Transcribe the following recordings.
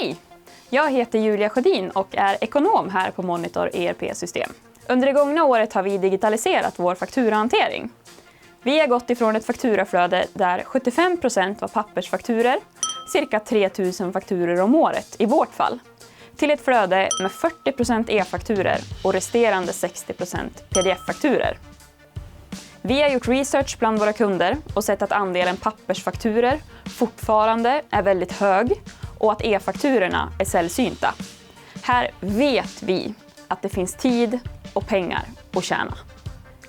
Hej! Jag heter Julia Sjödin och är ekonom här på Monitor ERP-system. Under det gångna året har vi digitaliserat vår fakturahantering. Vi har gått ifrån ett fakturaflöde där 75% var pappersfakturer, cirka 3000 fakturer om året i vårt fall, till ett flöde med 40% e-fakturer och resterande 60% pdf-fakturer. Vi har gjort research bland våra kunder och sett att andelen pappersfakturer fortfarande är väldigt hög och att e-fakturorna är sällsynta. Här vet vi att det finns tid och pengar att tjäna.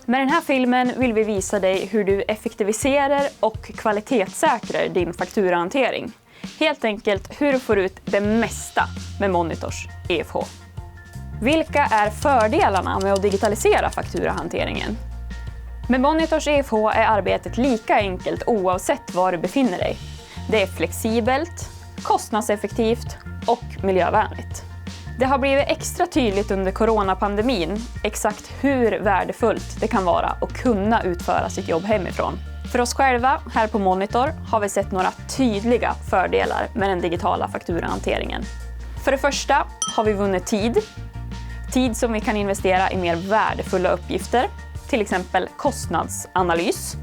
Med den här filmen vill vi visa dig hur du effektiviserar och kvalitetssäkrar din fakturahantering. Helt enkelt hur du får ut det mesta med Monitors EFH. Vilka är fördelarna med att digitalisera fakturahanteringen? Med Monitors EFH är arbetet lika enkelt oavsett var du befinner dig. Det är flexibelt, kostnadseffektivt och miljövänligt. Det har blivit extra tydligt under coronapandemin exakt hur värdefullt det kan vara att kunna utföra sitt jobb hemifrån. För oss själva här på Monitor har vi sett några tydliga fördelar med den digitala fakturahanteringen. För det första har vi vunnit tid. Tid som vi kan investera i mer värdefulla uppgifter, till exempel kostnadsanalys.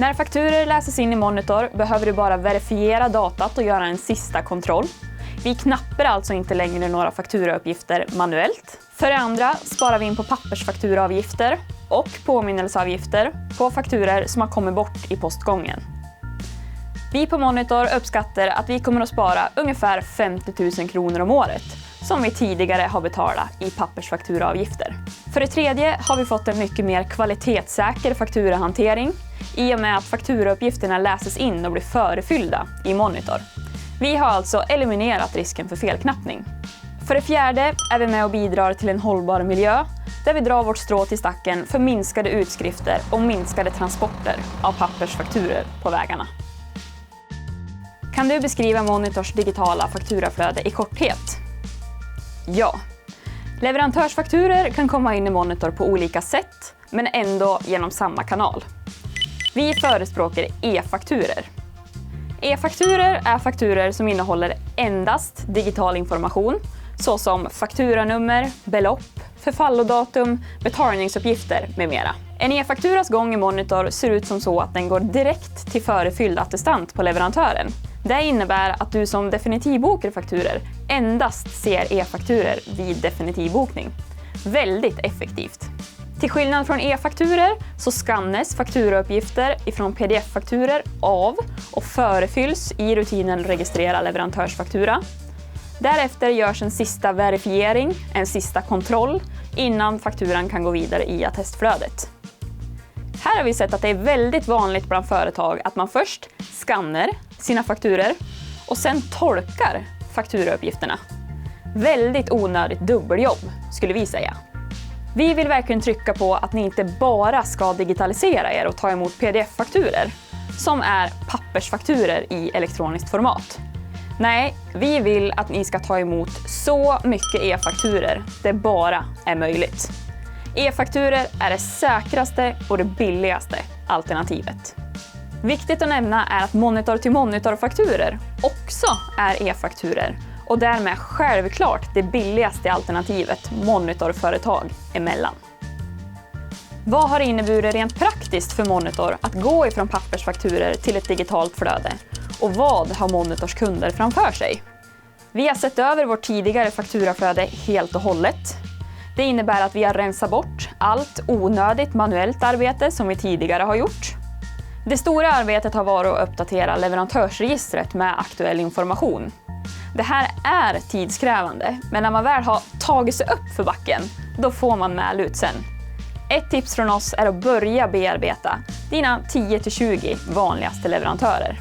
När fakturer läses in i Monitor behöver du bara verifiera datat och göra en sista kontroll. Vi knappar alltså inte längre några fakturauppgifter manuellt. För det andra sparar vi in på pappersfakturaavgifter och påminnelseavgifter på fakturer som har kommit bort i postgången. Vi på Monitor uppskattar att vi kommer att spara ungefär 50 000 kronor om året som vi tidigare har betalat i pappersfakturaavgifter. För det tredje har vi fått en mycket mer kvalitetssäker fakturahantering i och med att fakturauppgifterna läses in och blir förefyllda i Monitor. Vi har alltså eliminerat risken för felknappning. För det fjärde är vi med och bidrar till en hållbar miljö där vi drar vårt strå till stacken för minskade utskrifter och minskade transporter av pappersfakturer på vägarna. Kan du beskriva Monitors digitala fakturaflöde i korthet? Ja. Leverantörsfakturer kan komma in i Monitor på olika sätt, men ändå genom samma kanal. Vi förespråkar e-fakturer. E-fakturer är fakturer som innehåller endast digital information, såsom fakturanummer, belopp, förfallodatum, betalningsuppgifter med mera. En e-fakturas gång i Monitor ser ut som så att den går direkt till förefylld attestant på leverantören. Det innebär att du som definitivbokar fakturer endast ser e-fakturer vid definitivbokning. Väldigt effektivt. Till skillnad från e-fakturer så skannas fakturauppgifter ifrån pdf-fakturer av och förefylls i rutinen registrera leverantörsfaktura. Därefter görs en sista verifiering, en sista kontroll, innan fakturan kan gå vidare i attestflödet. Här har vi sett att det är väldigt vanligt bland företag att man först skannar sina fakturer och sen tolkar fakturauppgifterna. Väldigt onödigt dubbeljobb skulle vi säga. Vi vill verkligen trycka på att ni inte bara ska digitalisera er och ta emot pdf-fakturer som är pappersfakturer i elektroniskt format. Nej, vi vill att ni ska ta emot så mycket e-fakturer det bara är möjligt. E-fakturer är det säkraste och det billigaste alternativet. Viktigt att nämna är att monitor-till-monitor-fakturer också är e-fakturer och därmed självklart det billigaste alternativet monitorföretag emellan. Vad har det inneburit rent praktiskt för Monitor att gå ifrån pappersfakturer till ett digitalt flöde? Och vad har Monitors kunder framför sig? Vi har sett över vårt tidigare fakturaflöde helt och hållet. Det innebär att vi har rensat bort allt onödigt manuellt arbete som vi tidigare har gjort. Det stora arbetet har varit att uppdatera leverantörsregistret med aktuell information. Det här är tidskrävande, men när man väl har tagit sig upp för backen, då får man mälut sen. Ett tips från oss är att börja bearbeta dina 10-20 vanligaste leverantörer.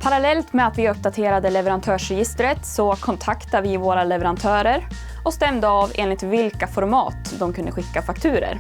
Parallellt med att vi uppdaterade leverantörsregistret så kontaktade vi våra leverantörer och stämde av enligt vilka format de kunde skicka fakturer.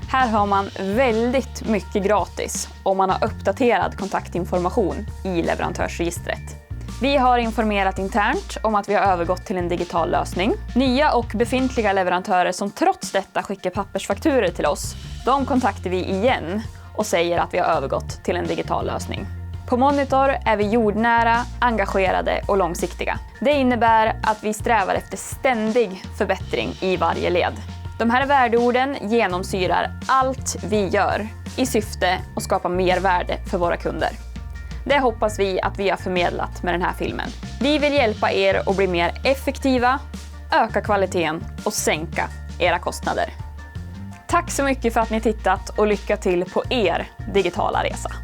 Här har man väldigt mycket gratis om man har uppdaterad kontaktinformation i leverantörsregistret. Vi har informerat internt om att vi har övergått till en digital lösning. Nya och befintliga leverantörer som trots detta skickar pappersfakturer till oss, de kontaktar vi igen och säger att vi har övergått till en digital lösning. På Monitor är vi jordnära, engagerade och långsiktiga. Det innebär att vi strävar efter ständig förbättring i varje led. De här värdeorden genomsyrar allt vi gör i syfte att skapa mer värde för våra kunder. Det hoppas vi att vi har förmedlat med den här filmen. Vi vill hjälpa er att bli mer effektiva, öka kvaliteten och sänka era kostnader. Tack så mycket för att ni tittat och lycka till på er digitala resa!